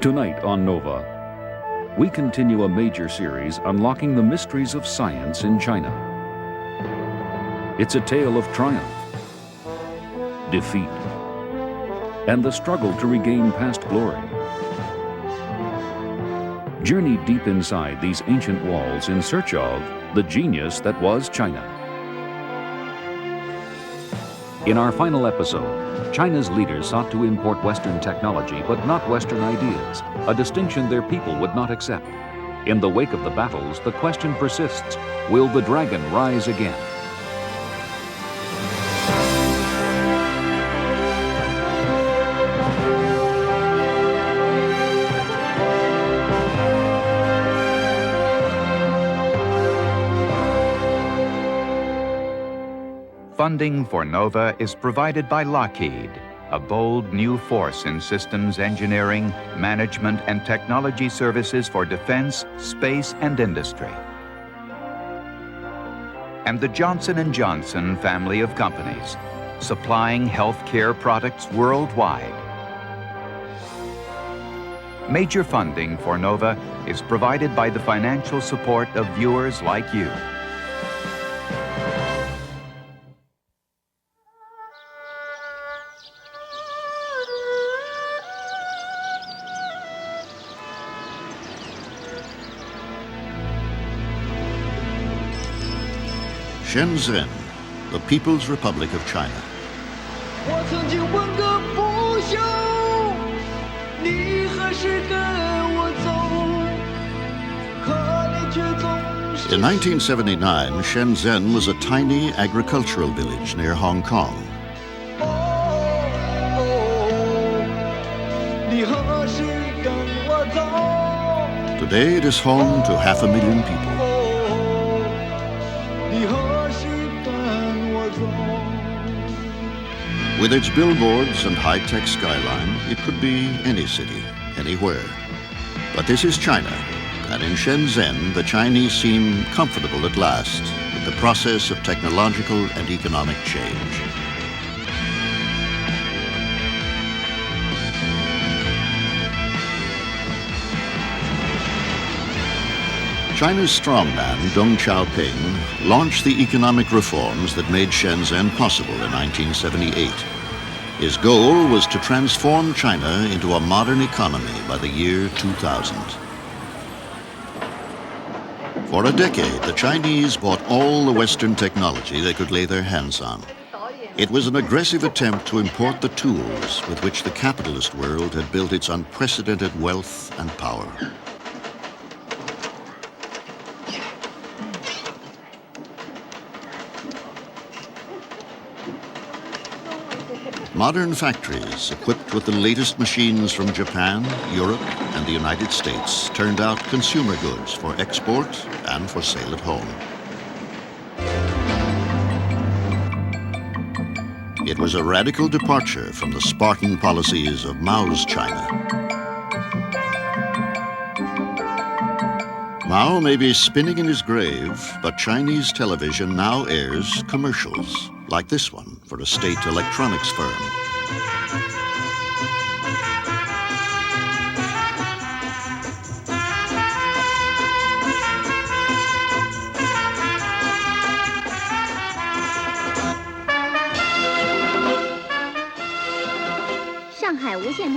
Tonight on Nova, we continue a major series unlocking the mysteries of science in China. It's a tale of triumph, defeat, and the struggle to regain past glory. Journey deep inside these ancient walls in search of the genius that was China. In our final episode, China's leaders sought to import Western technology, but not Western ideas, a distinction their people would not accept. In the wake of the battles, the question persists, will the dragon rise again? Funding for NOVA is provided by Lockheed, a bold new force in systems engineering, management, and technology services for defense, space, and industry. And the Johnson & Johnson family of companies, supplying healthcare products worldwide. Major funding for NOVA is provided by the financial support of viewers like you. Shenzhen, the People's Republic of China. In 1979, Shenzhen was a tiny agricultural village near Hong Kong. Today it is home to 500,000 people. With its billboards and high-tech skyline, it could be any city, anywhere. But this is China, and in Shenzhen, the Chinese seem comfortable at last with the process of technological and economic change. China's strongman, Deng Xiaoping, launched the economic reforms that made Shenzhen possible in 1978. His goal was to transform China into a modern economy by the year 2000. For a decade, the Chinese bought all the Western technology they could lay their hands on. It was an aggressive attempt to import the tools with which the capitalist world had built its unprecedented wealth and power. Modern factories equipped with the latest machines from Japan, Europe, and the United States turned out consumer goods for export and for sale at home. It was a radical departure from the Spartan policies of Mao's China. Mao may be spinning in his grave, but Chinese television now airs commercials, like this one for a state electronics firm.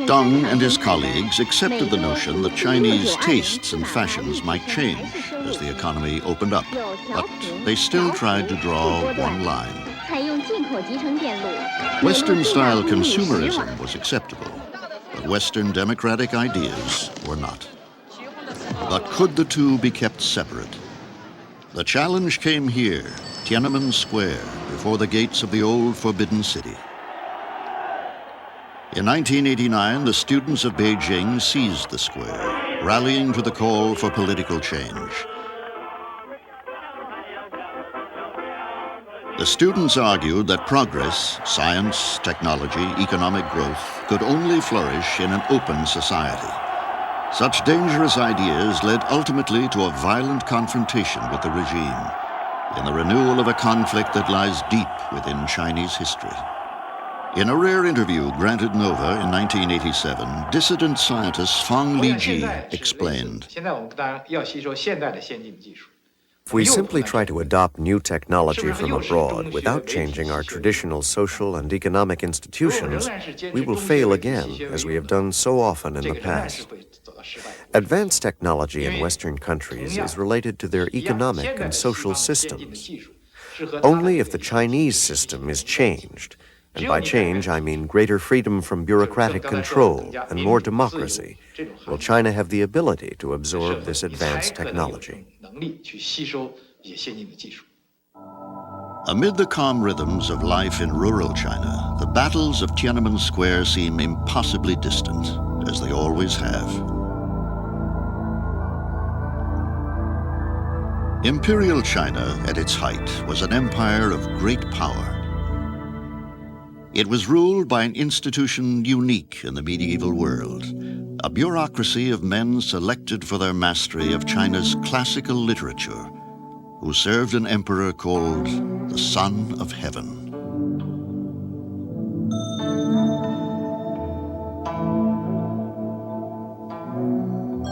Deng and his colleagues accepted the notion that Chinese tastes and fashions might change as the economy opened up, but they still tried to draw one line. Western-style consumerism was acceptable, but Western democratic ideas were not. But could the two be kept separate? The challenge came here, Tiananmen Square, before the gates of the old Forbidden City. In 1989, the students of Beijing seized the square, rallying to the call for political change. The students argued that progress, science, technology, economic growth could only flourish in an open society. Such dangerous ideas led ultimately to a violent confrontation with the regime, in the renewal of a conflict that lies deep within Chinese history. In a rare interview granted Nova in 1987, dissident scientist Fang Liji explained, If we simply try to adopt new technology from abroad without changing our traditional social and economic institutions, we will fail again, as we have done so often in the past. Advanced technology in Western countries is related to their economic and social systems. Only if the Chinese system is changed, and by change I mean greater freedom from bureaucratic control and more democracy, will China have the ability to absorb this advanced technology. Amid the calm rhythms of life in rural China, the battles of Tiananmen Square seem impossibly distant, as they always have. Imperial China, at its height, was an empire of great power. It was ruled by an institution unique in the medieval world, a bureaucracy of men selected for their mastery of China's classical literature, who served an emperor called the Son of Heaven.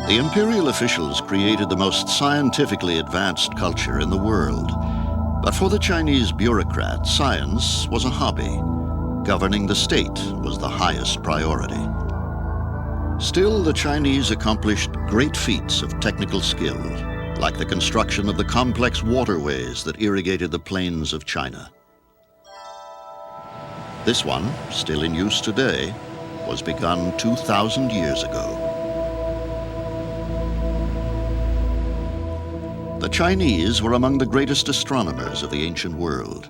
The imperial officials created the most scientifically advanced culture in the world. But for the Chinese bureaucrat, science was a hobby. Governing the state was the highest priority. Still, the Chinese accomplished great feats of technical skill, like the construction of the complex waterways that irrigated the plains of China. This one, still in use today, was begun 2,000 years ago. The Chinese were among the greatest astronomers of the ancient world.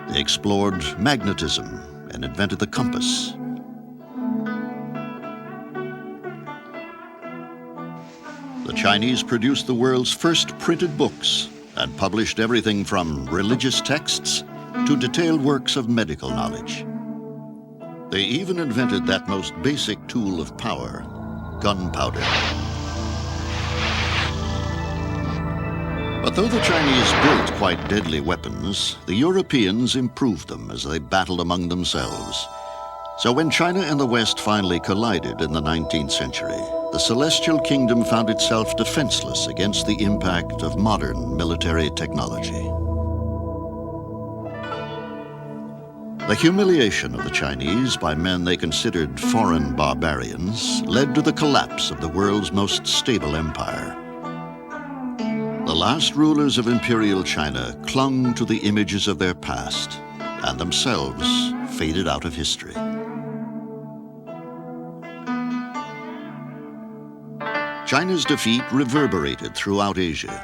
They explored magnetism and invented the compass. The Chinese produced the world's first printed books and published everything from religious texts to detailed works of medical knowledge. They even invented that most basic tool of power, gunpowder. But though the Chinese built quite deadly weapons, the Europeans improved them as they battled among themselves. So when China and the West finally collided in the 19th century, the Celestial Kingdom found itself defenseless against the impact of modern military technology. The humiliation of the Chinese by men they considered foreign barbarians led to the collapse of the world's most stable empire. The last rulers of Imperial China clung to the images of their past and themselves faded out of history. China's defeat reverberated throughout Asia.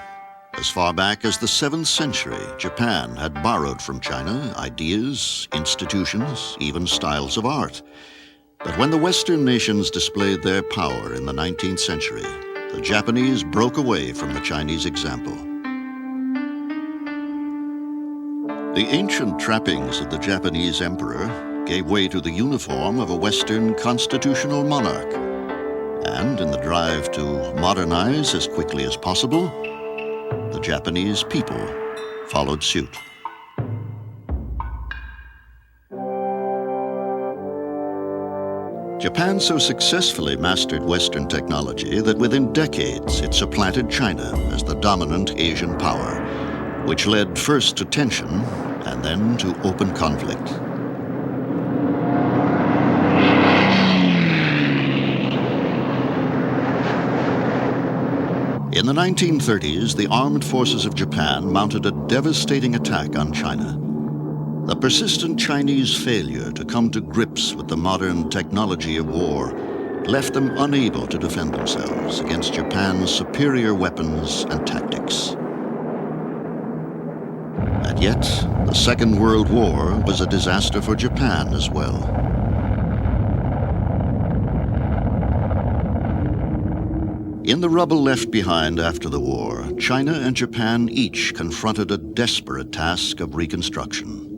As far back as the 7th century, Japan had borrowed from China ideas, institutions, even styles of art. But when the Western nations displayed their power in the 19th century, the Japanese broke away from the Chinese example. The ancient trappings of the Japanese emperor gave way to the uniform of a Western constitutional monarch. And in the drive to modernize as quickly as possible, the Japanese people followed suit. Japan so successfully mastered Western technology that within decades it supplanted China as the dominant Asian power, which led first to tension and then to open conflict. In the 1930s, the armed forces of Japan mounted a devastating attack on China. The persistent Chinese failure to come to grips with the modern technology of war left them unable to defend themselves against Japan's superior weapons and tactics. And yet, the Second World War was a disaster for Japan as well. In the rubble left behind after the war, China and Japan each confronted a desperate task of reconstruction.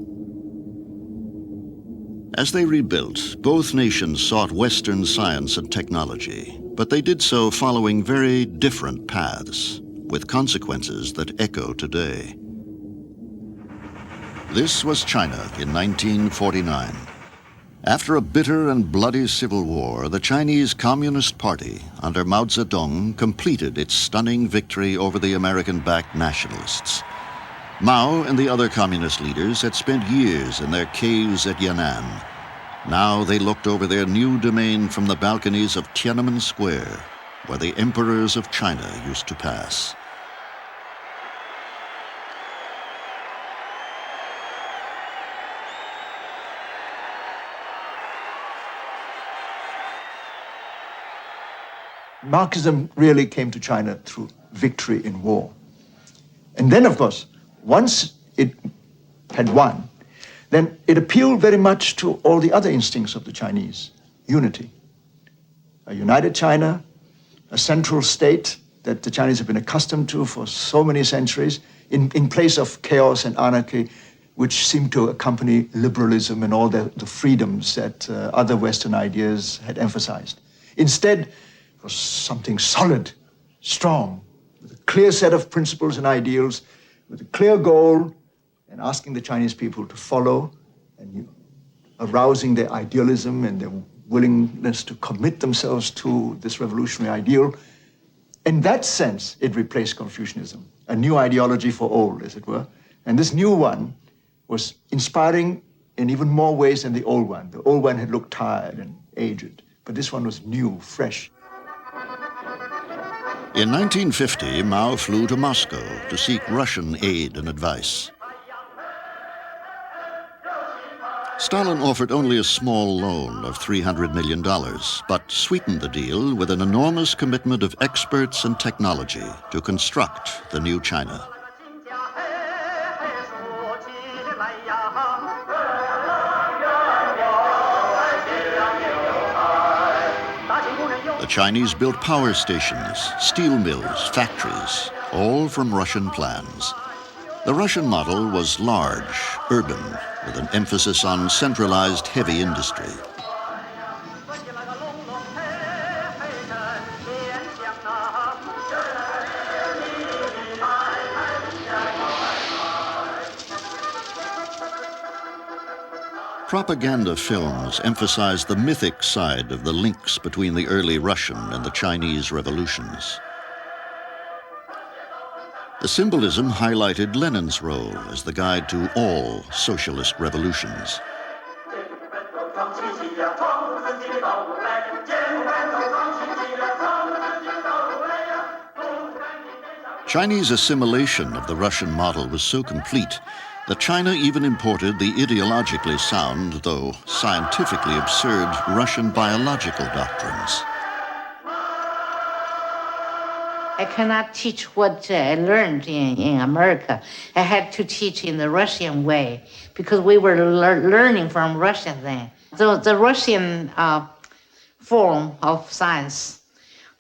As they rebuilt, both nations sought Western science and technology, but they did so following very different paths, with consequences that echo today. This was China in 1949. After a bitter and bloody civil war, the Chinese Communist Party, under Mao Zedong, completed its stunning victory over the American-backed nationalists. Mao and the other communist leaders had spent years in their caves at Yan'an. Now they looked over their new domain from the balconies of Tiananmen Square, where the emperors of China used to pass. Marxism really came to China through victory in war. And then, of course, once it had won, then it appealed very much to all the other instincts of the Chinese. Unity. A united China, a central state that the Chinese have been accustomed to for so many centuries, in place of chaos and anarchy, which seemed to accompany liberalism and all the freedoms that other Western ideas had emphasized. Instead, it was something solid, strong, with a clear set of principles and ideals, with a clear goal, and asking the Chinese people to follow, and arousing their idealism and their willingness to commit themselves to this revolutionary ideal. In that sense, it replaced Confucianism, a new ideology for all, as it were. And this new one was inspiring in even more ways than the old one. The old one had looked tired and aged, but this one was new, fresh. In 1950, Mao flew to Moscow to seek Russian aid and advice. Stalin offered only a small loan of $300 million, but sweetened the deal with an enormous commitment of experts and technology to construct the new China. The Chinese built power stations, steel mills, factories, all from Russian plans. The Russian model was large, urban, with an emphasis on centralized heavy industry. Propaganda films emphasize the mythic side of the links between the early Russian and the Chinese revolutions. The symbolism highlighted Lenin's role as the guide to all socialist revolutions. Chinese assimilation of the Russian model was so complete that China even imported the ideologically sound, though scientifically absurd, Russian biological doctrines. I cannot teach what I learned in America. I had to teach in the Russian way because we were learning from Russia then. The Russian form of science,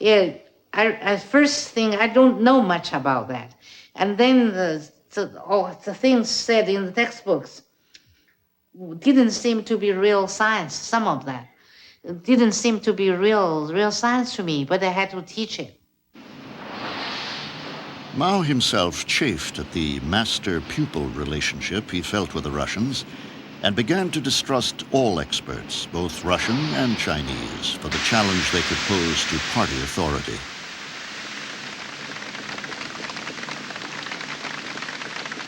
I first thing, I don't know much about that. And then the things said in the textbooks didn't seem to be real science, some of that. It didn't seem to be real science to me, but I had to teach it. Mao himself chafed at the master-pupil relationship he felt with the Russians and began to distrust all experts, both Russian and Chinese, for the challenge they could pose to party authority.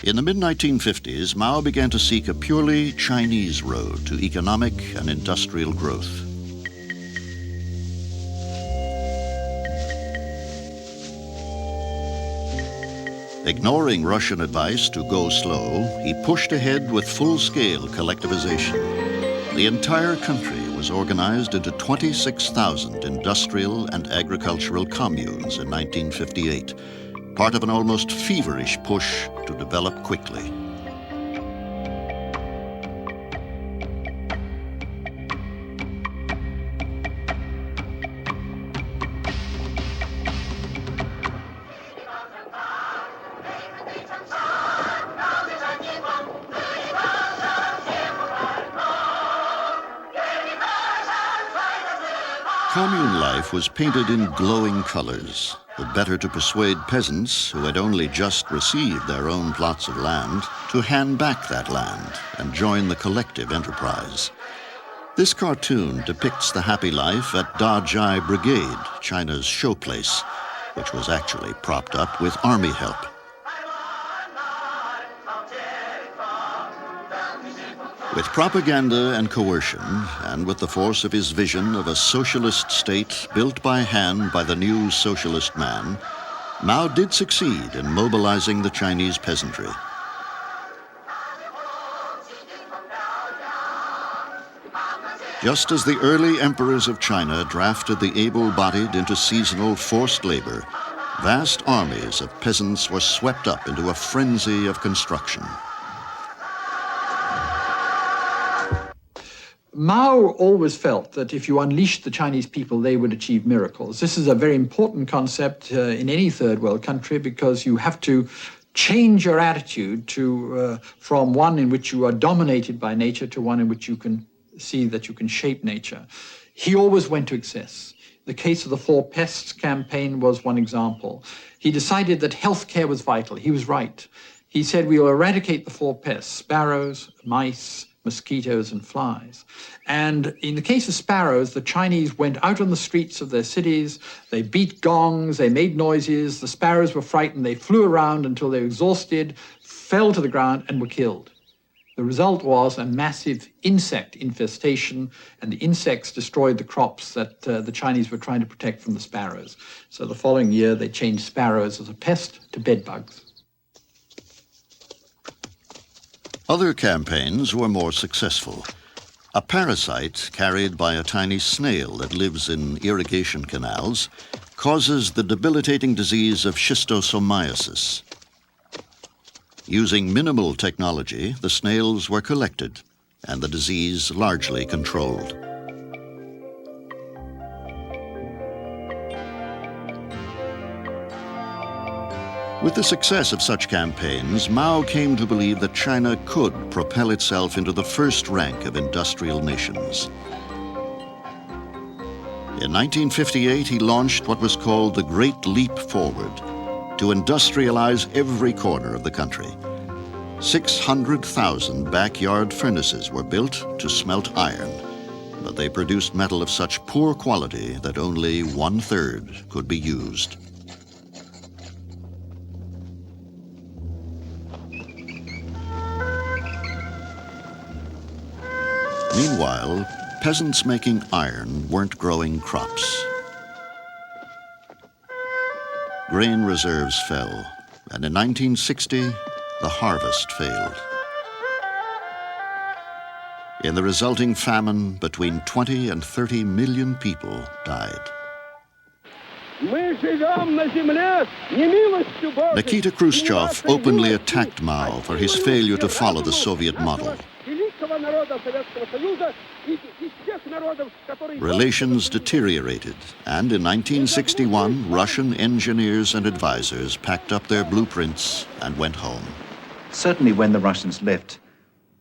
In the mid-1950s, Mao began to seek a purely Chinese road to economic and industrial growth. Ignoring Russian advice to go slow, he pushed ahead with full-scale collectivization. The entire country was organized into 26,000 industrial and agricultural communes in 1958, part of an almost feverish push to develop quickly. Commune life was painted in glowing colors, the better to persuade peasants who had only just received their own plots of land to hand back that land and join the collective enterprise. This cartoon depicts the happy life at Dajai Brigade, China's showplace, which was actually propped up with army help. With propaganda and coercion, and with the force of his vision of a socialist state built by hand by the new socialist man, Mao did succeed in mobilizing the Chinese peasantry. Just as the early emperors of China drafted the able-bodied into seasonal forced labor, vast armies of peasants were swept up into a frenzy of construction. Mao always felt that if you unleashed the Chinese people, they would achieve miracles. This is a very important concept in any third world country, because you have to change your attitude to, from one in which you are dominated by nature to one in which you can see that you can shape nature. He always went to excess. The case of the Four Pests campaign was one example. He decided that healthcare was vital. He was right. He said, we will eradicate the four pests: sparrows, mice, mosquitoes, and flies. And in the case of sparrows, the Chinese went out on the streets of their cities, they beat gongs, they made noises, the sparrows were frightened, they flew around until they were exhausted, fell to the ground, and were killed. The result was a massive insect infestation, and the insects destroyed the crops that the Chinese were trying to protect from the sparrows. So the following year, they changed sparrows as a pest to bedbugs. Other campaigns were more successful. A parasite carried by a tiny snail that lives in irrigation canals causes the debilitating disease of schistosomiasis. Using minimal technology, the snails were collected and the disease largely controlled. With the success of such campaigns, Mao came to believe that China could propel itself into the first rank of industrial nations. In 1958, he launched what was called the Great Leap Forward, to industrialize every corner of the country. 600,000 backyard furnaces were built to smelt iron, but they produced metal of such poor quality that only 1/3 could be used. Meanwhile, peasants making iron weren't growing crops. Grain reserves fell, and in 1960, the harvest failed. In the resulting famine, between 20 and 30 million people died. Nikita Khrushchev openly attacked Mao for his failure to follow the Soviet model. Relations deteriorated, and in 1961, Russian engineers and advisors packed up their blueprints and went home. Certainly when the Russians left,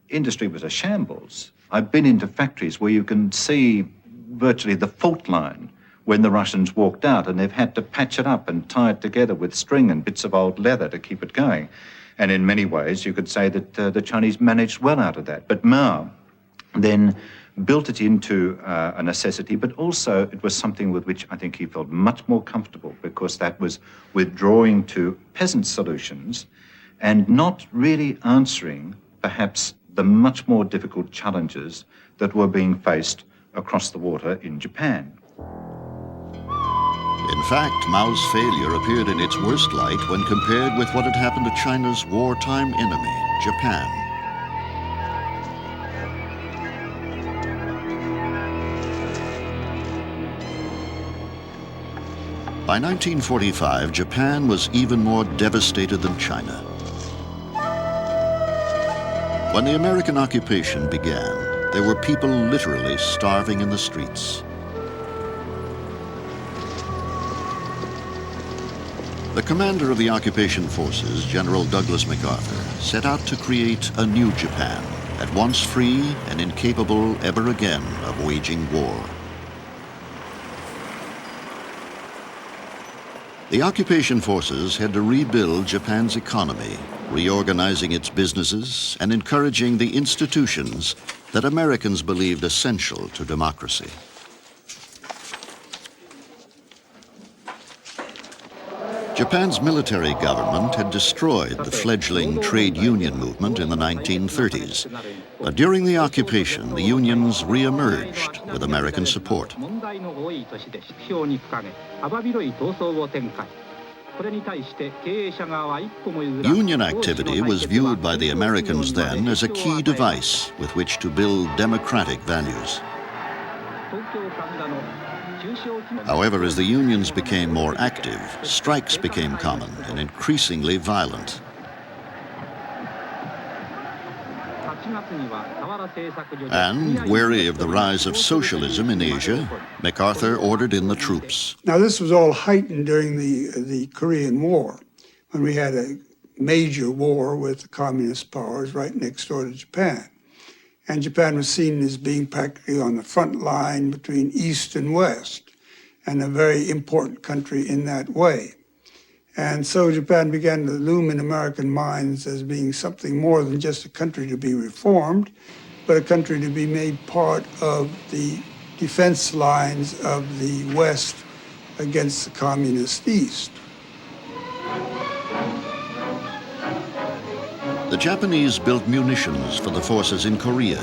industry was a shambles. I've been into factories where you can see virtually the fault line when the Russians walked out, and they've had to patch it up and tie it together with string and bits of old leather to keep it going. And in many ways, you could say that the Chinese managed well out of that. But Mao then built it into a necessity, but also it was something with which I think he felt much more comfortable, because that was withdrawing to peasant solutions and not really answering perhaps the much more difficult challenges that were being faced across the water in Japan. In fact, Mao's failure appeared in its worst light when compared with what had happened to China's wartime enemy, Japan. By 1945, Japan was even more devastated than China. When the American occupation began, there were people literally starving in the streets. The commander of the occupation forces, General Douglas MacArthur, set out to create a new Japan, at once free and incapable ever again of waging war. The occupation forces had to rebuild Japan's economy, reorganizing its businesses and encouraging the institutions that Americans believed essential to democracy. Japan's military government had destroyed the fledgling trade union movement in the 1930s. But during the occupation, the unions re-emerged with American support. Union activity was viewed by the Americans then as a key device with which to build democratic values. However, as the unions became more active, strikes became common and increasingly violent. And, wary of the rise of socialism in Asia, MacArthur ordered in the troops. Now, this was all heightened during the Korean War, when we had a major war with the communist powers right next door to Japan. And Japan was seen as being practically on the front line between East and West, and a very important country in that way. And so Japan began to loom in American minds as being something more than just a country to be reformed, but a country to be made part of the defense lines of the West against the communist East. The Japanese built munitions for the forces in Korea,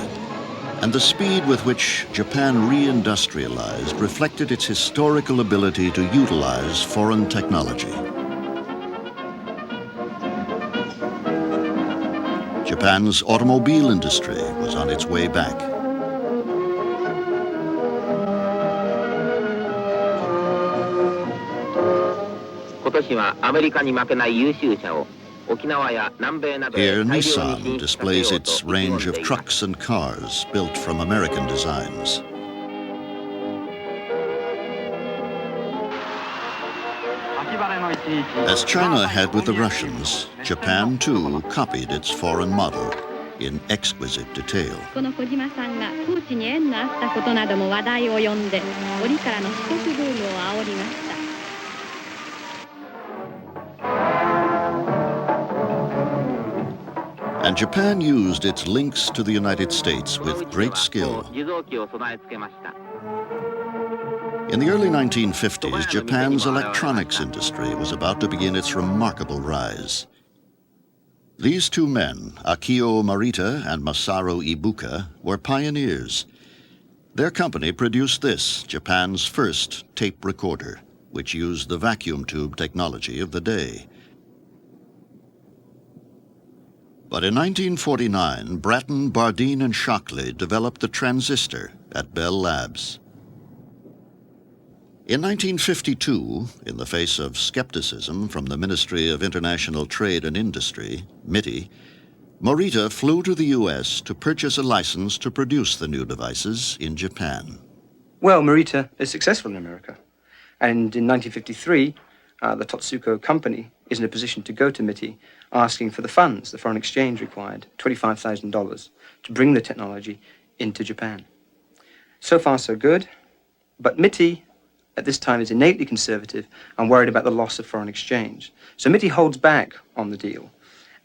and the speed with which Japan re-industrialized reflected its historical ability to utilize foreign technology. Japan's automobile industry was on its way back. Here, Nissan displays its range of trucks and cars built from American designs. As China had with the Russians, Japan too copied its foreign model in exquisite detail. And Japan used its links to the United States with great skill. In the early 1950s, Japan's electronics industry was about to begin its remarkable rise. These two men, Akio Morita and Masaru Ibuka, were pioneers. Their company produced this, Japan's first tape recorder, which used the vacuum tube technology of the day. But in 1949, Bratton, Bardeen, and Shockley developed the transistor at Bell Labs. In 1952, in the face of skepticism from the Ministry of International Trade and Industry, MITI, Morita flew to the U.S. to purchase a license to produce the new devices in Japan. Well, Morita is successful in America. And in 1953, the Totsuko company is in a position to go to MITI asking for the funds, the foreign exchange required, $25,000, to bring the technology into Japan. So far, so good. But MITI, at this time, is innately conservative and worried about the loss of foreign exchange. So MITI holds back on the deal.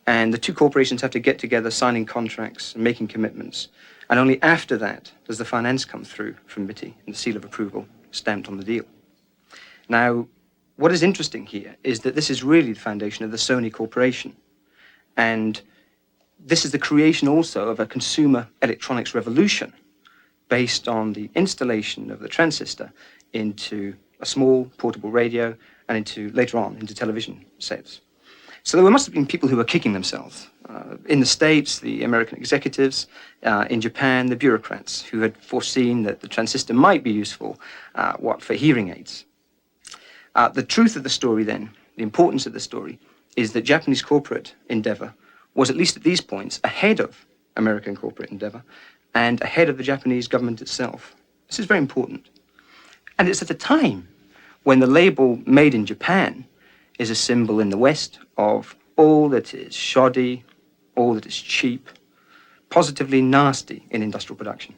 And the two corporations have to get together, signing contracts and making commitments. And only after that does the finance come through from MITI and the seal of approval stamped on the deal. Now, what is interesting here is that this is really the foundation of the Sony Corporation. And this is the creation also of a consumer electronics revolution based on the installation of the transistor into a small portable radio and into, later on, into television sets. So there must have been people who were kicking themselves. In the States, the American executives, in Japan, the bureaucrats who had foreseen that the transistor might be useful, for hearing aids. The truth of the story then, the importance of the story, is that Japanese corporate endeavor was, at least at these points, ahead of American corporate endeavor and ahead of the Japanese government itself. This is very important. And it's at a time when the label made in Japan is a symbol in the West of all that is shoddy, all that is cheap, positively nasty in industrial production.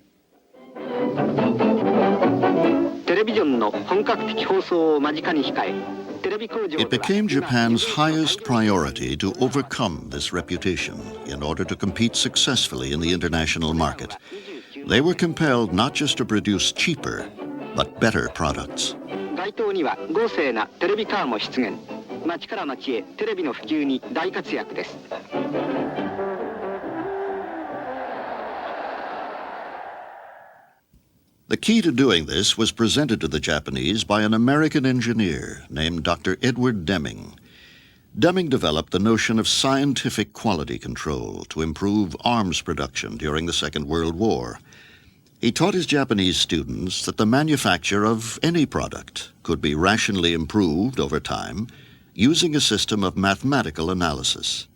It became Japan's highest priority to overcome this reputation in order to compete successfully in the international market. They were compelled not just to produce cheaper, but better products. 街頭には豪勢なテレビカーも出現。街から街へテレビの普及に大活躍です。The key to doing this was presented to the Japanese by an American engineer named Dr. Edward Deming. Deming developed the notion of scientific quality control to improve arms production during the Second World War. He taught his Japanese students that the manufacture of any product could be rationally improved over time using a system of mathematical analysis.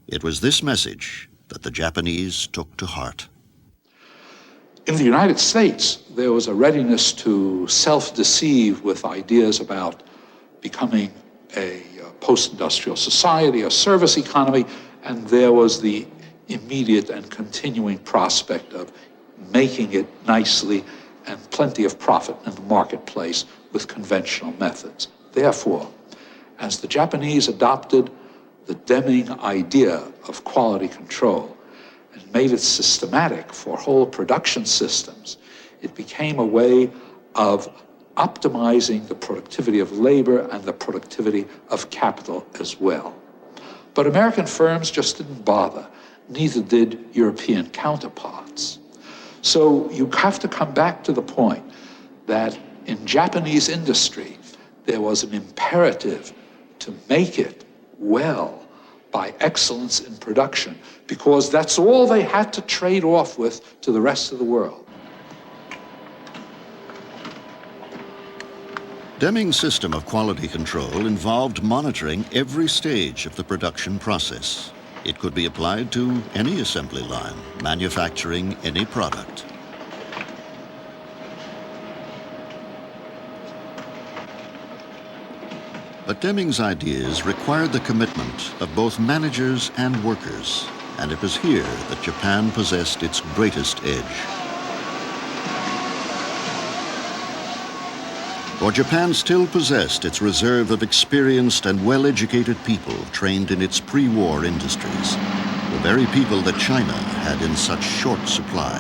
It was this message that the Japanese took to heart. In the United States, there was a readiness to self-deceive with ideas about becoming a post-industrial society, a service economy, and there was the immediate and continuing prospect of making it nicely and plenty of profit in the marketplace with conventional methods. Therefore, as the Japanese adopted the Deming idea of quality control and made it systematic for whole production systems, it became a way of optimizing the productivity of labor and the productivity of capital as well. But American firms just didn't bother. Neither did European counterparts. So you have to come back to the point that in Japanese industry, there was an imperative to make it well by excellence in production, because that's all they had to trade off with to the rest of the world. Deming's system of quality control involved monitoring every stage of the production process. It could be applied to any assembly line, manufacturing any product. But Deming's ideas required the commitment of both managers and workers, and it was here that Japan possessed its greatest edge. For Japan still possessed its reserve of experienced and well-educated people trained in its pre-war industries, the very people that China had in such short supply.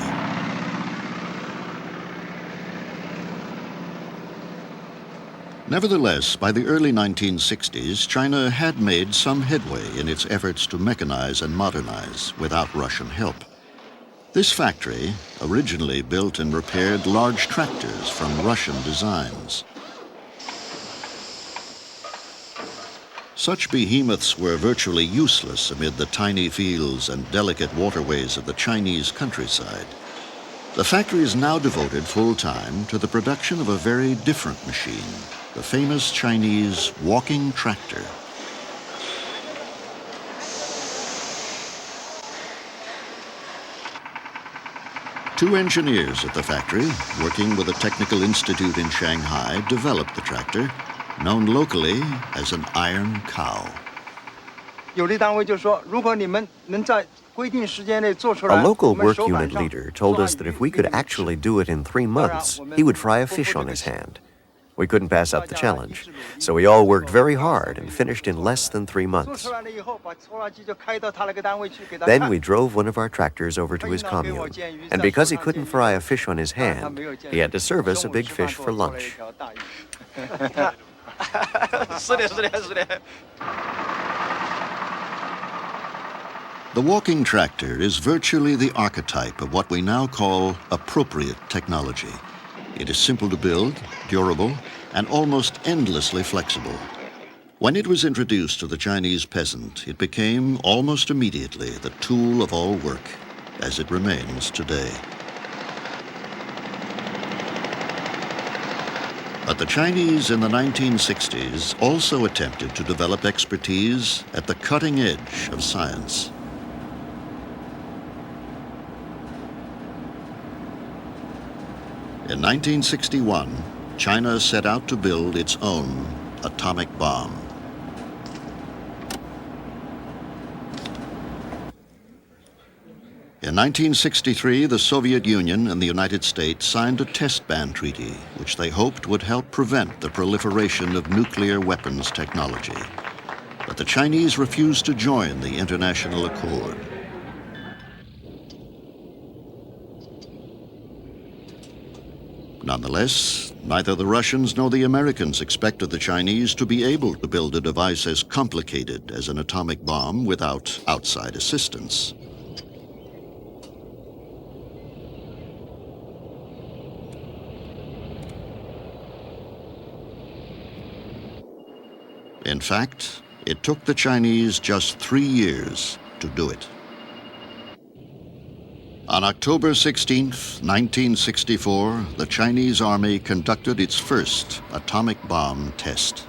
Nevertheless, by the early 1960s, China had made some headway in its efforts to mechanize and modernize without Russian help. This factory originally built and repaired large tractors from Russian designs. Such behemoths were virtually useless amid the tiny fields and delicate waterways of the Chinese countryside. The factory is now devoted full-time to the production of a very different machine, the famous Chinese walking tractor. Two engineers at the factory, working with a technical institute in Shanghai, developed the tractor, known locally as an iron cow. A local work unit leader told us that if we could actually do it in 3 months, he would fry a fish on his hand. We couldn't pass up the challenge, so we all worked very hard and finished in less than 3 months. Then we drove one of our tractors over to his commune, and because he couldn't fry a fish on his hand, he had to serve us a big fish for lunch. The walking tractor is virtually the archetype of what we now call appropriate technology. It is simple to build, durable, and almost endlessly flexible. When it was introduced to the Chinese peasant, it became almost immediately the tool of all work, as it remains today. But the Chinese in the 1960s also attempted to develop expertise at the cutting edge of science. In 1961, China set out to build its own atomic bomb. In 1963, the Soviet Union and the United States signed a test ban treaty, which they hoped would help prevent the proliferation of nuclear weapons technology. But the Chinese refused to join the international accord. Nonetheless, neither the Russians nor the Americans expected the Chinese to be able to build a device as complicated as an atomic bomb without outside assistance. In fact, it took the Chinese just 3 years to do it. On October 16th, 1964, the Chinese Army conducted its first atomic bomb test.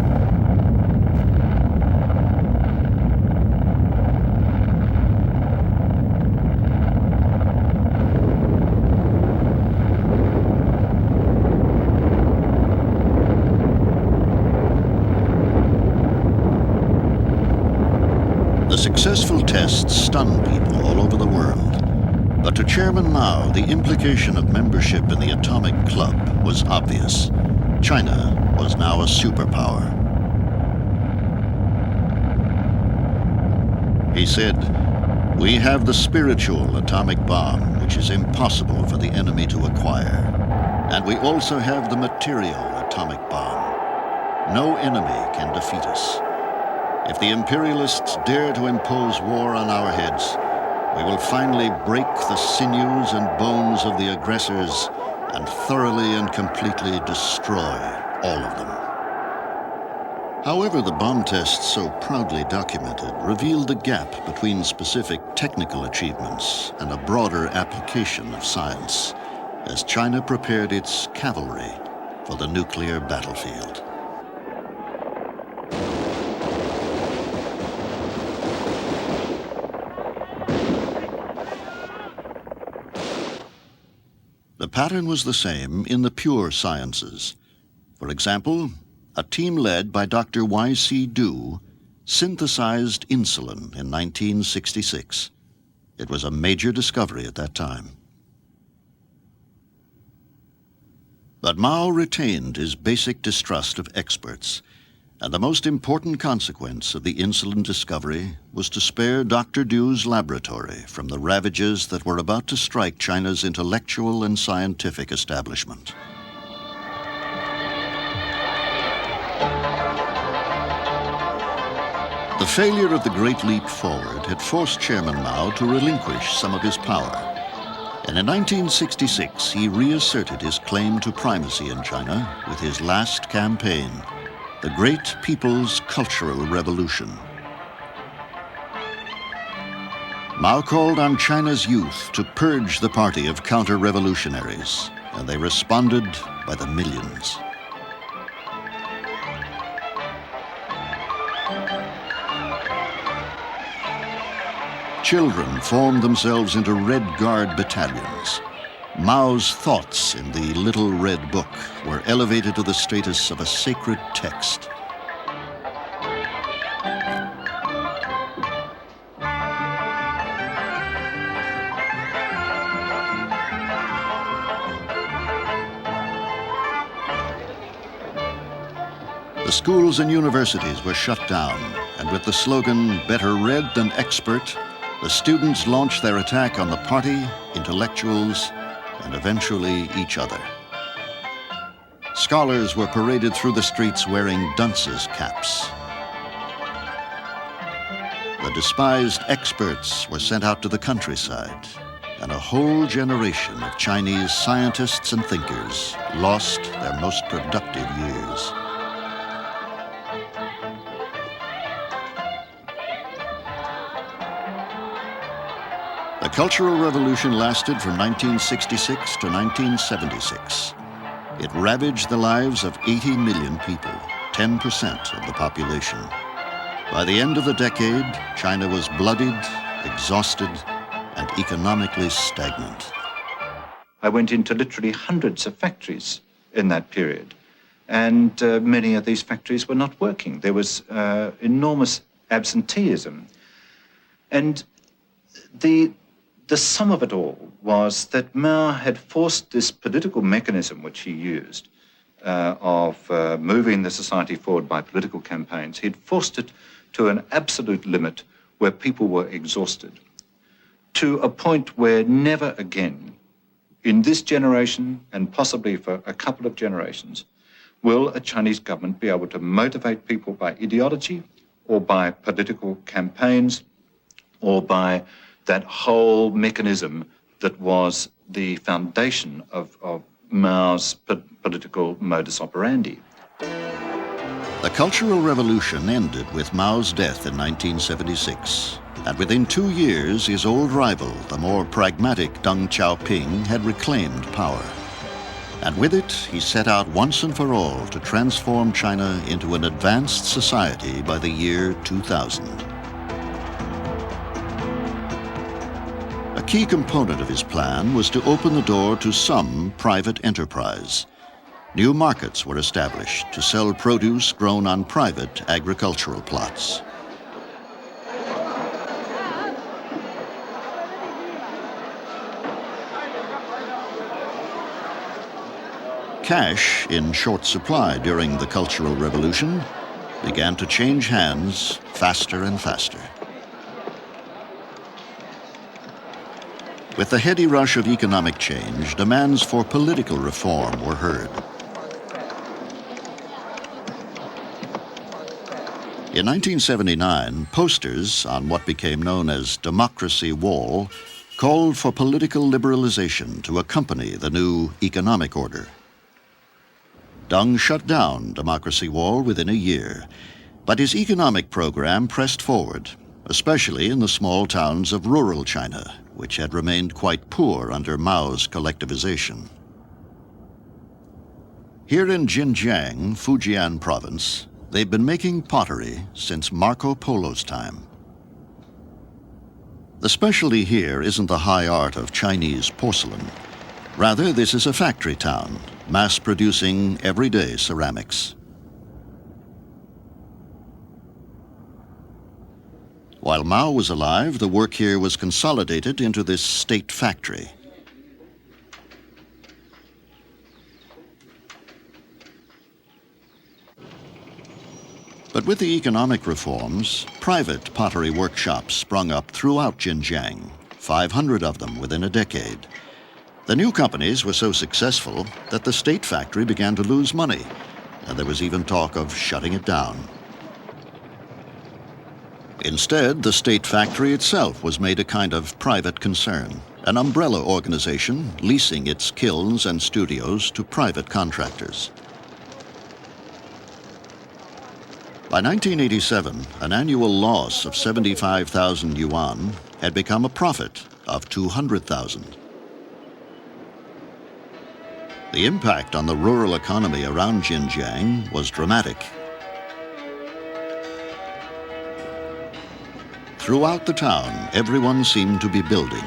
The successful test stunned people all over the world. But to Chairman Mao, the implication of membership in the Atomic Club was obvious. China was now a superpower. He said, "We have the spiritual atomic bomb, which is impossible for the enemy to acquire. And we also have the material atomic bomb. No enemy can defeat us. If the imperialists dare to impose war on our heads, we will finally break the sinews and bones of the aggressors and thoroughly and completely destroy all of them." However, the bomb tests so proudly documented revealed the gap between specific technical achievements and a broader application of science as China prepared its cavalry for the nuclear battlefield. The pattern was the same in the pure sciences. For example, a team led by Dr. Y.C. Du synthesized insulin in 1966. It was a major discovery at that time. But Mao retained his basic distrust of experts, and the most important consequence of the insulin discovery was to spare Dr. Du's laboratory from the ravages that were about to strike China's intellectual and scientific establishment. The failure of the Great Leap Forward had forced Chairman Mao to relinquish some of his power. And in 1966, he reasserted his claim to primacy in China with his last campaign, the Great People's Cultural Revolution. Mao called on China's youth to purge the party of counter-revolutionaries, and they responded by the millions. Children formed themselves into Red Guard battalions. Mao's thoughts in the Little Red Book were elevated to the status of a sacred text. The schools and universities were shut down, and with the slogan, "Better read than expert," the students launched their attack on the party, intellectuals, and eventually each other. Scholars were paraded through the streets wearing dunces' caps. The despised experts were sent out to the countryside, and a whole generation of Chinese scientists and thinkers lost their most productive years. The Cultural Revolution lasted from 1966 to 1976. It ravaged the lives of 80 million people, 10% of the population. By the end of the decade, China was bloodied, exhausted, and economically stagnant. I went into literally hundreds of factories in that period, and many of these factories were not working. There was enormous absenteeism. And the sum of it all was that Mao had forced this political mechanism which he used of moving the society forward by political campaigns. He'd forced it to an absolute limit where people were exhausted, to a point where never again in this generation, and possibly for a couple of generations, will a Chinese government be able to motivate people by ideology or by political campaigns or by that whole mechanism that was the foundation of Mao's political modus operandi? The Cultural Revolution ended with Mao's death in 1976. And within 2 years, his old rival, the more pragmatic Deng Xiaoping, had reclaimed power. And with it, he set out once and for all to transform China into an advanced society by the year 2000. A key component of his plan was to open the door to some private enterprise. New markets were established to sell produce grown on private agricultural plots. Cash, in short supply during the Cultural Revolution, began to change hands faster and faster. With the heady rush of economic change, demands for political reform were heard. In 1979, posters on what became known as Democracy Wall called for political liberalization to accompany the new economic order. Deng shut down Democracy Wall within a year, but his economic program pressed forward, especially in the small towns of rural China, which had remained quite poor under Mao's collectivization. Here in Xinjiang, Fujian province, they've been making pottery since Marco Polo's time. The specialty here isn't the high art of Chinese porcelain. Rather, this is a factory town, mass-producing everyday ceramics. While Mao was alive, the work here was consolidated into this state factory. But with the economic reforms, private pottery workshops sprung up throughout Xinjiang, 500 of them within a decade. The new companies were so successful that the state factory began to lose money, and there was even talk of shutting it down. Instead, the state factory itself was made a kind of private concern, an umbrella organization leasing its kilns and studios to private contractors. By 1987, an annual loss of 75,000 yuan had become a profit of 200,000. The impact on the rural economy around Xinjiang was dramatic. Throughout the town, everyone seemed to be building.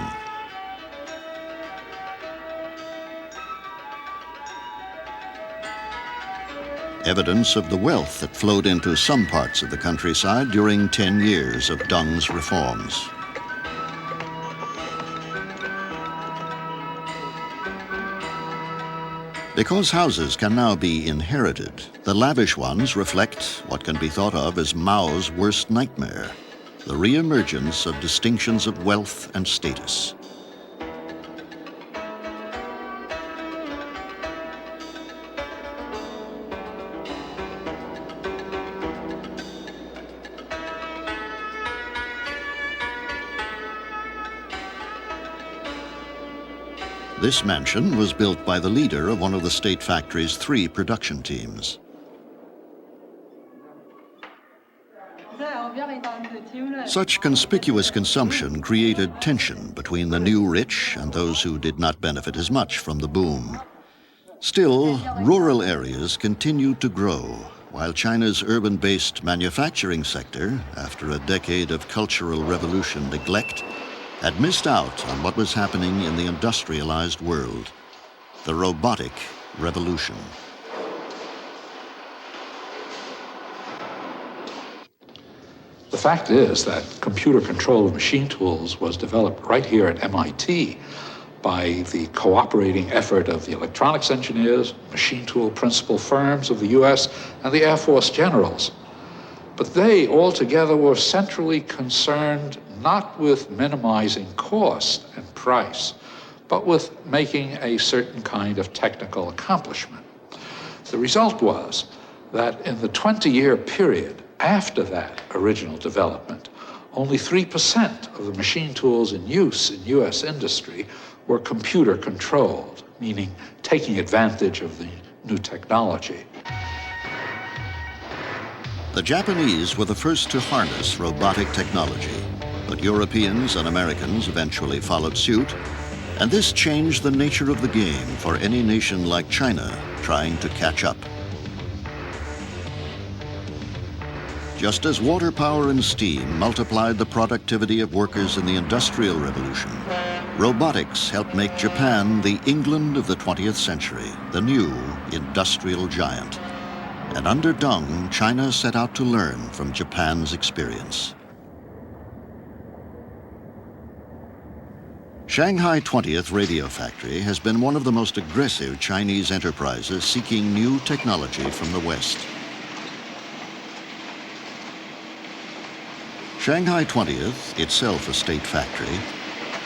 Evidence of the wealth that flowed into some parts of the countryside during 10 years of Deng's reforms. Because houses can now be inherited, the lavish ones reflect what can be thought of as Mao's worst nightmare, the re-emergence of distinctions of wealth and status. This mansion was built by the leader of one of the state factory's 3 production teams. Such conspicuous consumption created tension between the new rich and those who did not benefit as much from the boom. Still, rural areas continued to grow, while China's urban-based manufacturing sector, after a decade of Cultural Revolution neglect, had missed out on what was happening in the industrialized world, the robotic revolution. The fact is that computer control of machine tools was developed right here at MIT by the cooperating effort of the electronics engineers, machine tool principal firms of the US, and the Air Force generals. But they altogether were centrally concerned not with minimizing cost and price, but with making a certain kind of technical accomplishment. The result was that in the 20-year period after that original development, only 3% of the machine tools in use in U.S. industry were computer-controlled, meaning taking advantage of the new technology. The Japanese were the first to harness robotic technology, but Europeans and Americans eventually followed suit, and this changed the nature of the game for any nation like China trying to catch up. Just as water power and steam multiplied the productivity of workers in the Industrial Revolution, robotics helped make Japan the England of the 20th century, the new industrial giant. And under Deng, China set out to learn from Japan's experience. Shanghai 20th Radio Factory has been one of the most aggressive Chinese enterprises seeking new technology from the West. Shanghai 20th, itself a state factory,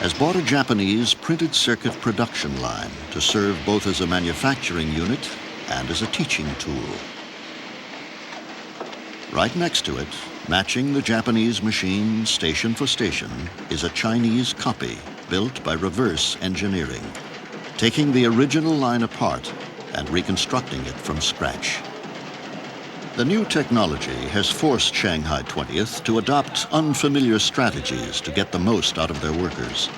has bought a Japanese printed circuit production line to serve both as a manufacturing unit and as a teaching tool. Right next to it, matching the Japanese machine station for station, is a Chinese copy built by reverse engineering, taking the original line apart and reconstructing it from scratch. The new technology has forced Shanghai 20th to adopt unfamiliar strategies to get the most out of their workers.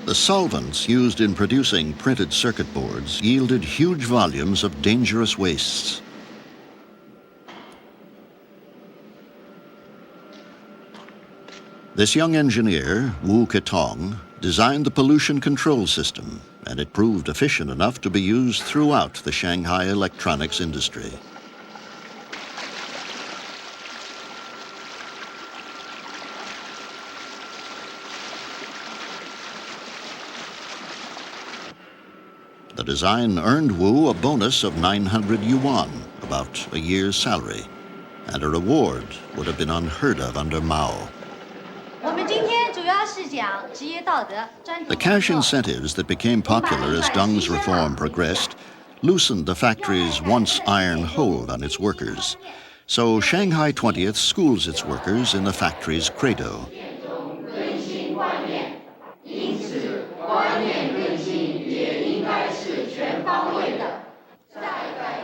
The solvents used in producing printed circuit boards yielded huge volumes of dangerous wastes. This young engineer, Wu Ketong, designed the pollution control system, and it proved efficient enough to be used throughout the Shanghai electronics industry. The design earned Wu a bonus of 900 yuan, about a year's salary, and a reward would have been unheard of under Mao. The cash incentives that became popular as Deng's reform progressed loosened the factory's once iron hold on its workers. So Shanghai 20th schools its workers in the factory's credo.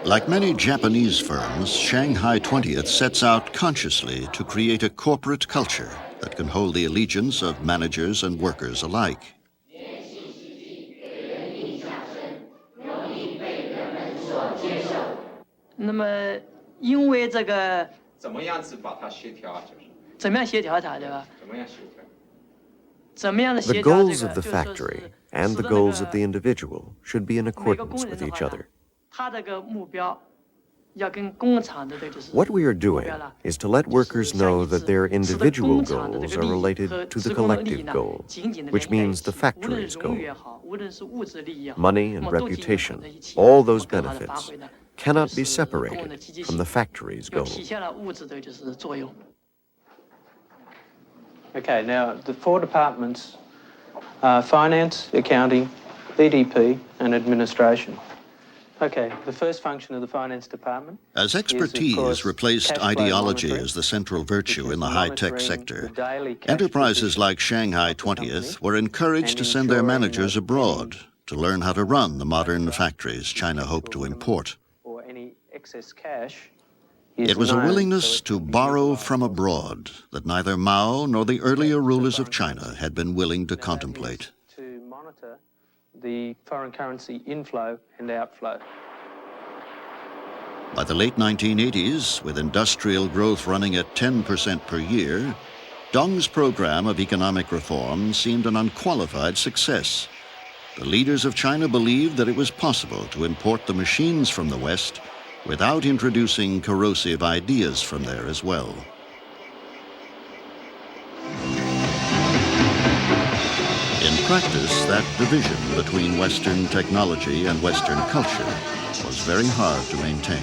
Like many Japanese firms, Shanghai 20th sets out consciously to create a corporate culture that can hold the allegiance of managers and workers alike. The goals of the factory and the goals of the individual should be in accordance with each other. What we are doing is to let workers know that their individual goals are related to the collective goal, which means the factory's goal. Money and reputation, all those benefits, cannot be separated from the factory's goal. Okay, now the four departments are finance, accounting, BDP, and administration. Okay, the first function of the finance department. As expertise replaced ideology as the central virtue in the high-tech sector, enterprises like Shanghai 20th were encouraged to send their managers abroad to learn how to run the modern factories China hoped to import. Or any excess cash. It was a willingness to borrow from abroad that neither Mao nor the earlier rulers of China had been willing to contemplate. To monitor the foreign currency inflow and outflow. By the late 1980s, with industrial growth running at 10% per year, Deng's program of economic reform seemed an unqualified success. The leaders of China believed that it was possible to import the machines from the West without introducing corrosive ideas from there as well. In practice, that division between Western technology and Western culture was very hard to maintain.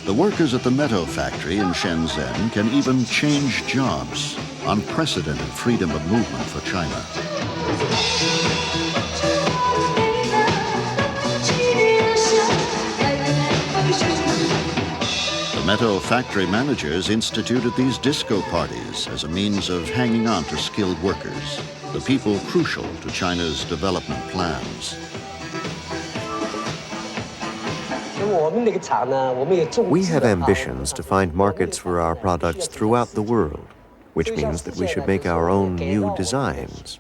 The workers at the Meadow factory in Shenzhen can even change jobs. Unprecedented freedom of movement for China. The Meadow factory managers instituted these disco parties as a means of hanging on to skilled workers, the people crucial to China's development plans. We have ambitions to find markets for our products throughout the world, which means that we should make our own new designs.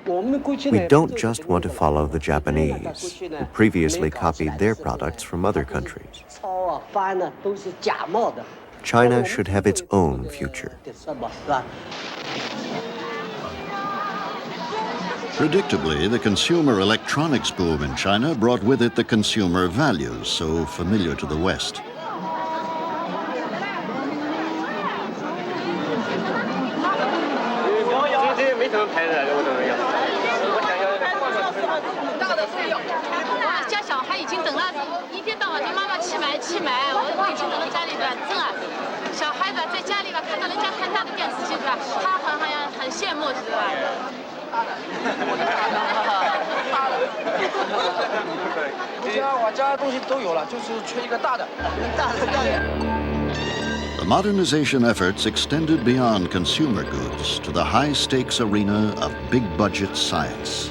We don't just want to follow the Japanese, who previously copied their products from other countries. China should have its own future. Predictably, the consumer electronics boom in China brought with it the consumer values so familiar to the West. The modernization efforts extended beyond consumer goods to the high-stakes arena of big-budget science.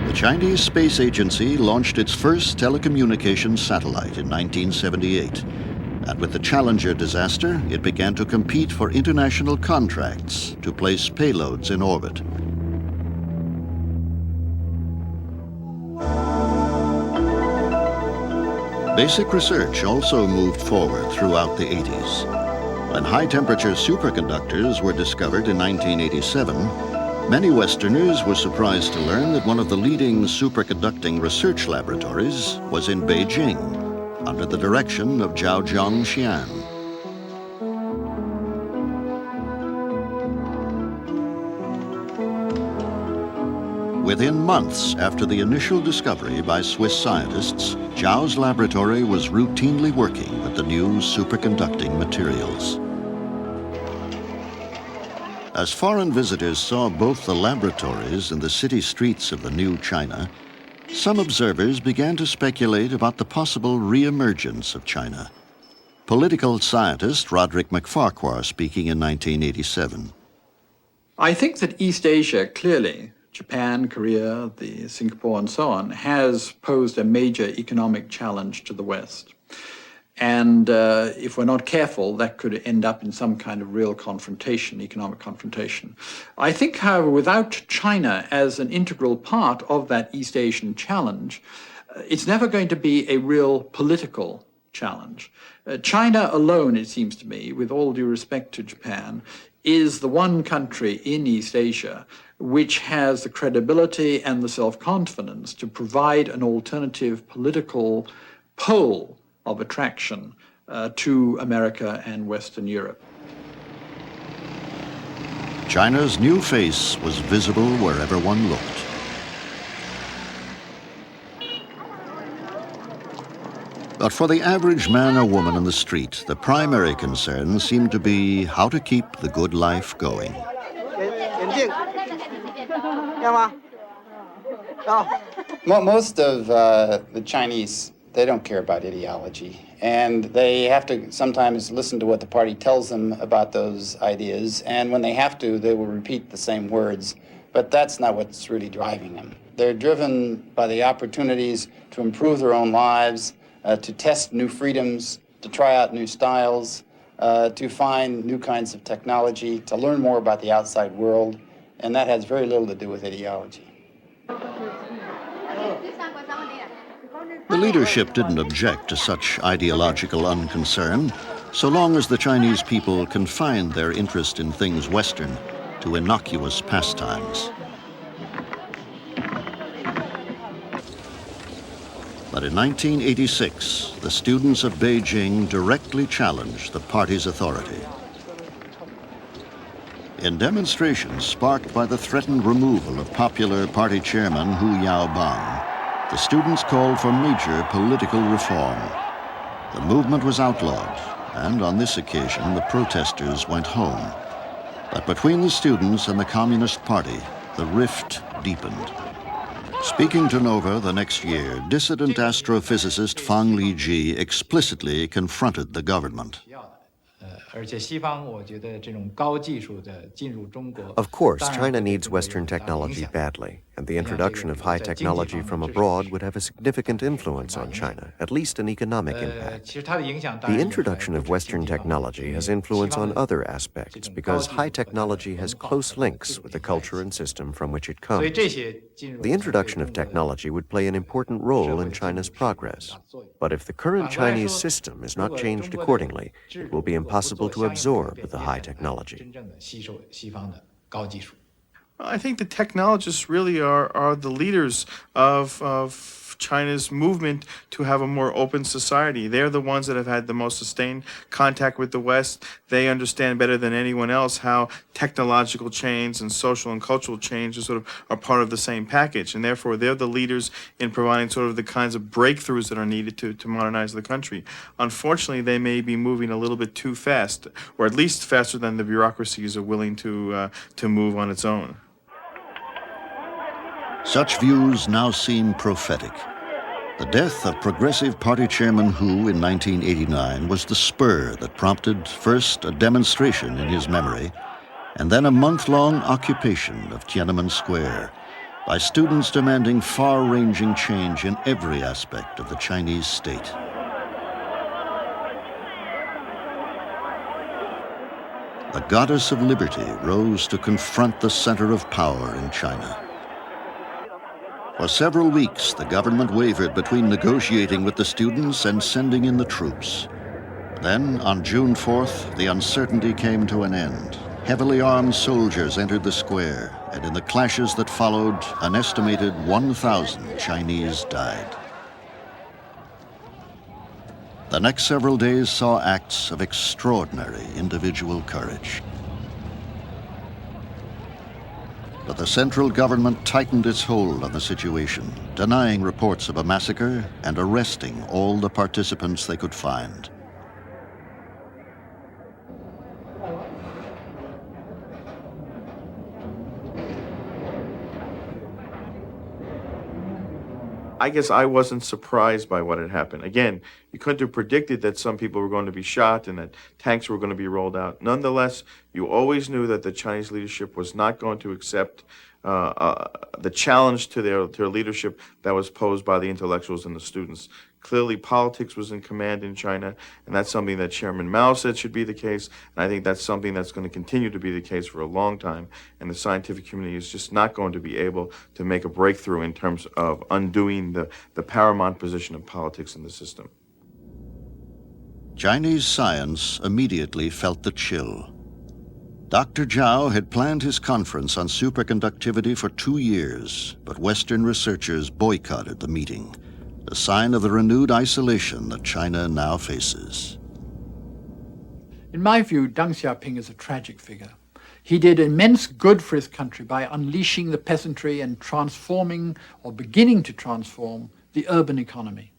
The Chinese Space Agency launched its first telecommunications satellite in 1978. And with the Challenger disaster, it began to compete for international contracts to place payloads in orbit. Basic research also moved forward throughout the 80s. When high-temperature superconductors were discovered in 1987, many Westerners were surprised to learn that one of the leading superconducting research laboratories was in Beijing, under the direction of Zhao Zhongxian. Within months after the initial discovery by Swiss scientists, Zhao's laboratory was routinely working with the new superconducting materials. As foreign visitors saw both the laboratories and the city streets of the new China, some observers began to speculate about the possible re-emergence of China. Political scientist Roderick McFarquhar speaking in 1987. I think that East Asia clearly, Japan, Korea, Singapore and so on, has posed a major economic challenge to the West. And if we're not careful, that could end up in some kind of real confrontation, economic confrontation. I think, however, without China as an integral part of that East Asian challenge, it's never going to be a real political challenge. China alone, it seems to me, with all due respect to Japan, is the one country in East Asia which has the credibility and the self-confidence to provide an alternative political pole of attraction to America and Western Europe. China's new face was visible wherever one looked. But for the average man or woman in the street, the primary concern seemed to be how to keep the good life going. Most of the Chinese, they don't care about ideology, and they have to sometimes listen to what the party tells them about those ideas, and when they have to, they will repeat the same words, but that's not what's really driving them. They're driven by the opportunities to improve their own lives, to test new freedoms, to try out new styles, to find new kinds of technology, to learn more about the outside world, and that has very little to do with ideology. The leadership didn't object to such ideological unconcern, so long as the Chinese people confined their interest in things Western to innocuous pastimes. But in 1986, the students of Beijing directly challenged the party's authority. In demonstrations sparked by the threatened removal of popular party chairman Hu Yaobang, the students called for major political reform. The movement was outlawed, and on this occasion the protesters went home. But between the students and the Communist Party, the rift deepened. Speaking to Nova the next year, dissident astrophysicist Fang Liji explicitly confronted the government. Of course, China needs Western technology badly, and the introduction of high technology from abroad would have a significant influence on China, at least an economic impact. The introduction of Western technology has influence on other aspects because high technology has close links with the culture and system from which it comes. The introduction of technology would play an important role in China's progress. But if the current Chinese system is not changed accordingly, it will be impossible to absorb the high technology. I think the technologists really are the leaders of China's movement to have a more open society. They're the ones that have had the most sustained contact with the West. They understand better than anyone else how technological change and social and cultural change are part of the same package, and therefore they're the leaders in providing sort of the kinds of breakthroughs that are needed to modernize the country. Unfortunately, they may be moving a little bit too fast, or at least faster than the bureaucracies are willing to move on its own. Such views now seem prophetic. The death of Progressive Party Chairman Hu in 1989 was the spur that prompted first a demonstration in his memory, and then a month-long occupation of Tiananmen Square by students demanding far-ranging change in every aspect of the Chinese state. The goddess of liberty rose to confront the center of power in China. For several weeks, the government wavered between negotiating with the students and sending in the troops. Then, on June 4th, the uncertainty came to an end. Heavily armed soldiers entered the square, and in the clashes that followed, an estimated 1,000 Chinese died. The next several days saw acts of extraordinary individual courage. But the central government tightened its hold on the situation, denying reports of a massacre and arresting all the participants they could find. I guess I wasn't surprised by what had happened. Again, you couldn't have predicted that some people were going to be shot and that tanks were going to be rolled out. Nonetheless, you always knew that the Chinese leadership was not going to accept the challenge to their leadership that was posed by the intellectuals and the students. Clearly, politics was in command in China, and that's something that Chairman Mao said should be the case, and I think that's something that's going to continue to be the case for a long time, and the scientific community is just not going to be able to make a breakthrough in terms of undoing the paramount position of politics in the system. Chinese science immediately felt the chill. Dr. Zhao had planned his conference on superconductivity for 2 years, but Western researchers boycotted the meeting, a sign of the renewed isolation that China now faces. In my view, Deng Xiaoping is a tragic figure. He did immense good for his country by unleashing the peasantry and transforming, or beginning to transform, the urban economy.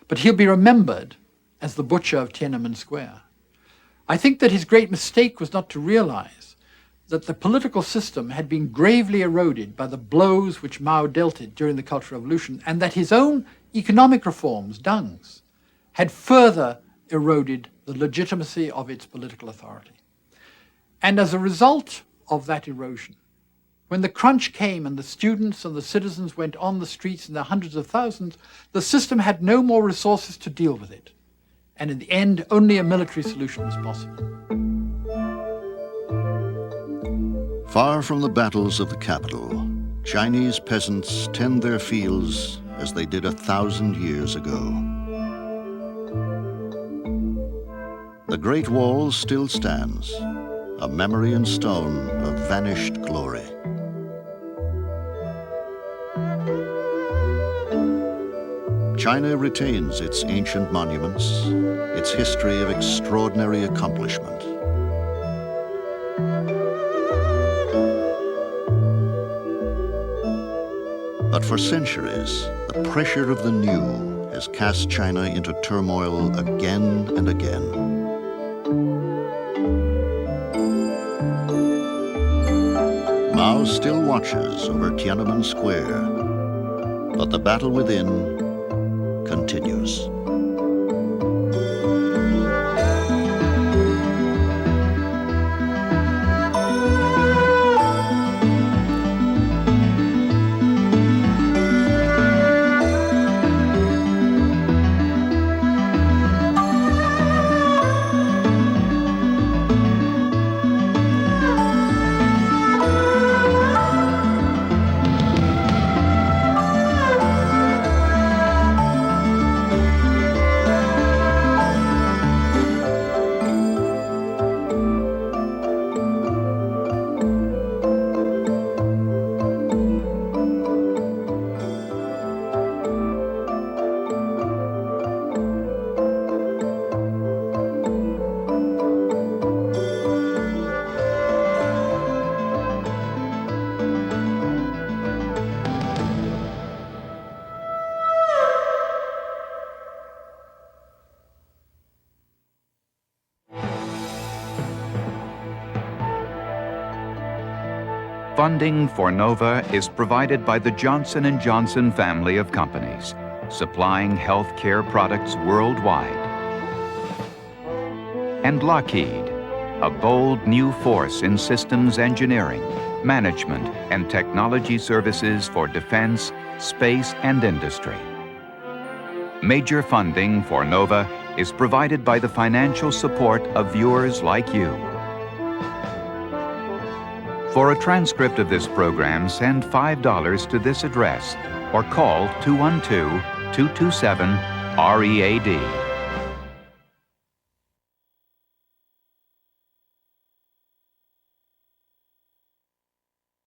But he'll be remembered as the butcher of Tiananmen Square. I think that his great mistake was not to realize that the political system had been gravely eroded by the blows which Mao dealt it during the Cultural Revolution, and that his own economic reforms, Deng's, had further eroded the legitimacy of its political authority. And as a result of that erosion, when the crunch came and the students and the citizens went on the streets in their hundreds of thousands, the system had no more resources to deal with it. And in the end, only a military solution was possible. Far from the battles of the capital, Chinese peasants tend their fields as they did 1,000 years ago. The Great Wall still stands, a memory in stone of vanished glory. China retains its ancient monuments, its history of extraordinary accomplishment. But for centuries, the pressure of the new has cast China into turmoil again and again. Mao still watches over Tiananmen Square, but the battle within continues. Funding for NOVA is provided by the Johnson & Johnson family of companies, supplying healthcare products worldwide. And Lockheed, a bold new force in systems engineering, management, and technology services for defense, space, and industry. Major funding for NOVA is provided by the financial support of viewers like you. For a transcript of this program, send $5 to this address or call 212-227-READ.